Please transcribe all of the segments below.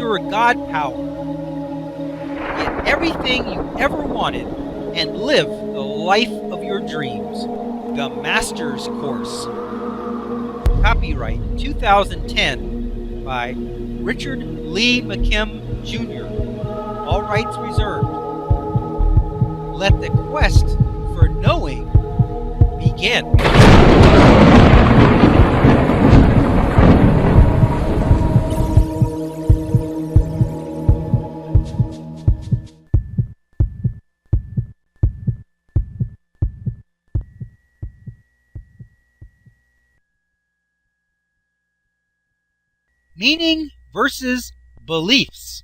your God power. Get everything you ever wanted and live the life of your dreams. The Master's Course. Copyright 2010 by Richard Lee McKim Jr. All rights reserved. Let the quest for knowing begin. Meaning versus beliefs.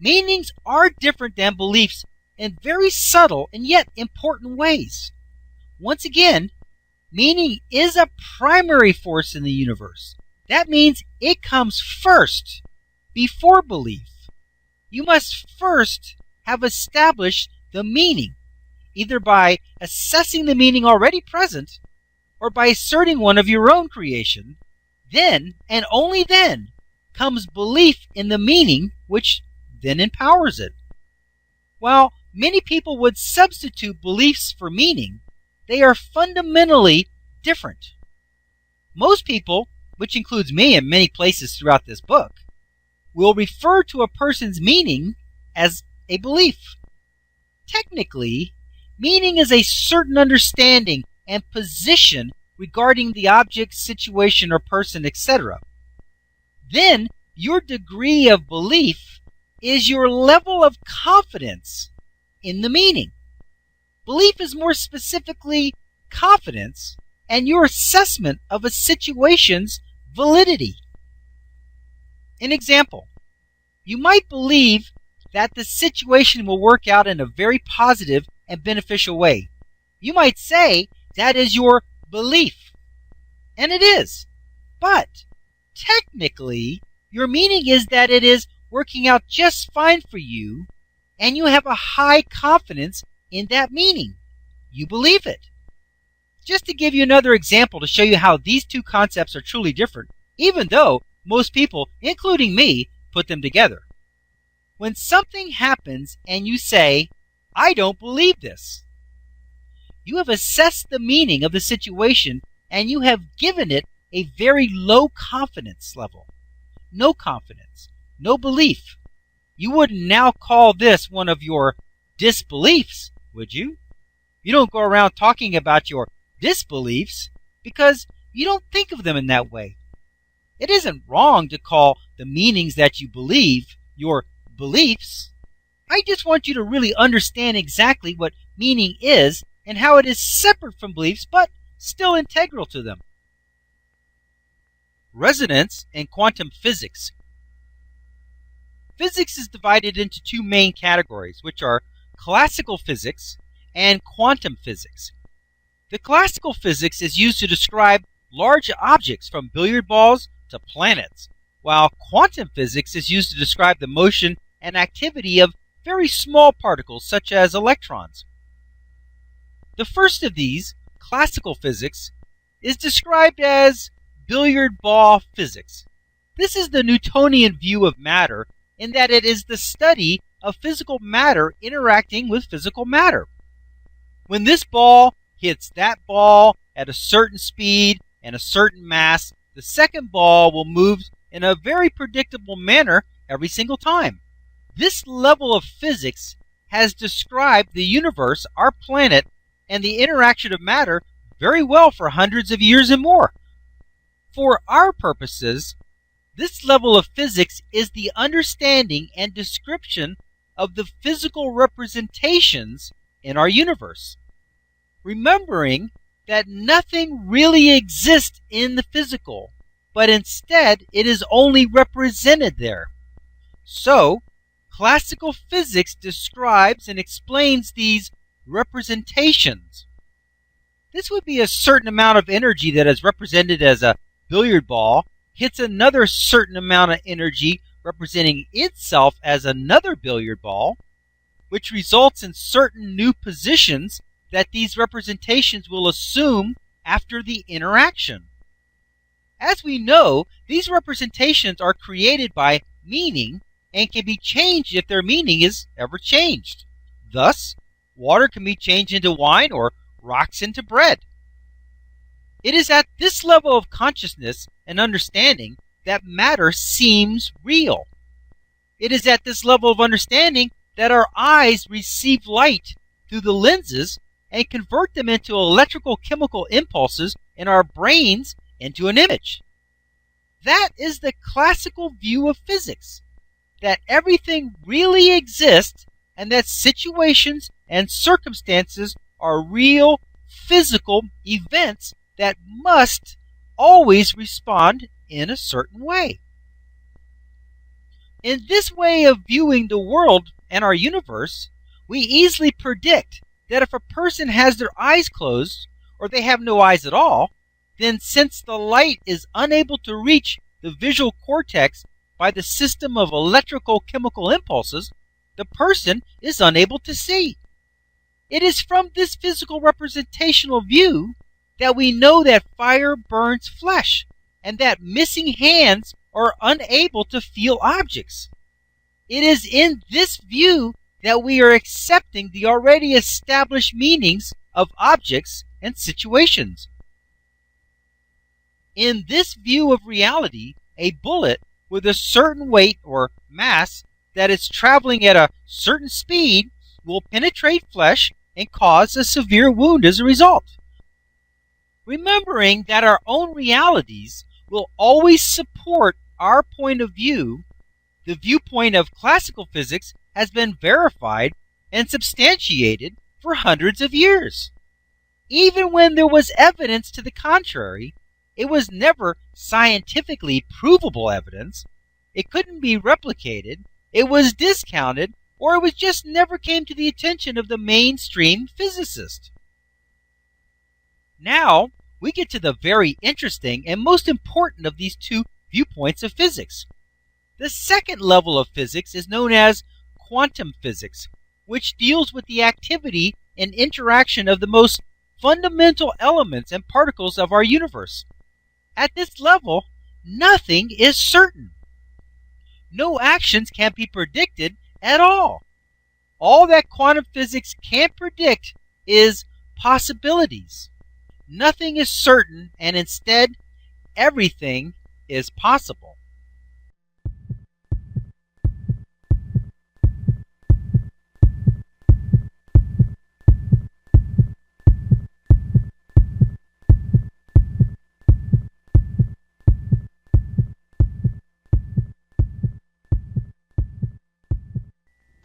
Meanings are different than beliefs in very subtle and yet important ways. Once again, meaning is a primary force in the universe. That means it comes first, before belief. You must first have established the meaning, either by assessing the meaning already present or by asserting one of your own creation. Then, and only then, comes belief in the meaning, which then empowers it. While many people would substitute beliefs for meaning, they are fundamentally different. Most people, which includes me in many places throughout this book, will refer to a person's meaning as a belief. Technically, meaning is a certain understanding and position regarding the object, situation, or person, etc. Then, your degree of belief is your level of confidence in the meaning. Belief is more specifically confidence and your assessment of a situation's validity. An example, you might believe that the situation will work out in a very positive and beneficial way. You might say that is your belief, and it is. But technically, your meaning is that it is working out just fine for you, and you have a high confidence in that meaning. You believe it. Just to give you another example to show you how these two concepts are truly different, even though most people, including me, put them together. When something happens and you say, "I don't believe this," you have assessed the meaning of the situation and you have given it a very low confidence level. No confidence, no belief. You wouldn't now call this one of your disbeliefs, would you? You don't go around talking about your disbeliefs because you don't think of them in that way. It isn't wrong to call the meanings that you believe your beliefs. I just want you to really understand exactly what meaning is and how it is separate from beliefs but still integral to them. Resonance and quantum physics. Physics is divided into two main categories, which are classical physics and quantum physics. The classical physics is used to describe large objects from billiard balls to planets, while quantum physics is used to describe the motion and activity of very small particles such as electrons. The first of these, classical physics, is described as billiard ball physics. This is the Newtonian view of matter in that it is the study of physical matter interacting with physical matter. When this ball hits that ball at a certain speed and a certain mass, the second ball will move in a very predictable manner every single time. This level of physics has described the universe, our planet, and the interaction of matter very well for hundreds of years and more. For our purposes, this level of physics is the understanding and description of the physical representations in our universe. Remembering that nothing really exists in the physical, but instead it is only represented there. So, classical physics describes and explains these representations. This would be a certain amount of energy that is represented as a billiard ball hits another certain amount of energy representing itself as another billiard ball, which results in certain new positions that these representations will assume after the interaction. As we know, these representations are created by meaning and can be changed if their meaning is ever changed. Thus, water can be changed into wine or rocks into bread. It is at this level of consciousness and understanding that matter seems real. It is at this level of understanding that our eyes receive light through the lenses and convert them into electrical chemical impulses in our brains into an image. That is the classical view of physics, that everything really exists and that situations and circumstances are real physical events that must always respond in a certain way. In this way of viewing the world and our universe, we easily predict that if a person has their eyes closed, or they have no eyes at all, then since the light is unable to reach the visual cortex by the system of electrical chemical impulses, the person is unable to see. It is from this physical representational view that we know that fire burns flesh and that missing hands are unable to feel objects. It is in this view that we are accepting the already established meanings of objects and situations. In this view of reality, a bullet with a certain weight or mass that is traveling at a certain speed will penetrate flesh and cause a severe wound as a result. Remembering that our own realities will always support our point of view, the viewpoint of classical physics has been verified and substantiated for hundreds of years. Even when there was evidence to the contrary, it was never scientifically provable evidence. It couldn't be replicated, it was discounted, or it was just never came to the attention of the mainstream physicist. Now, we get to the very interesting and most important of these two viewpoints of physics. The second level of physics is known as quantum physics, which deals with the activity and interaction of the most fundamental elements and particles of our universe. At this level, nothing is certain. No actions can be predicted at all. All that quantum physics can predict is possibilities. Nothing is certain, and instead, everything is possible.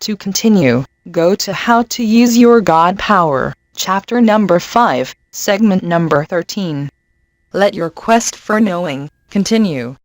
To continue, go to How to Use Your God Power, chapter number 5, segment number 13. Let your quest for knowing continue.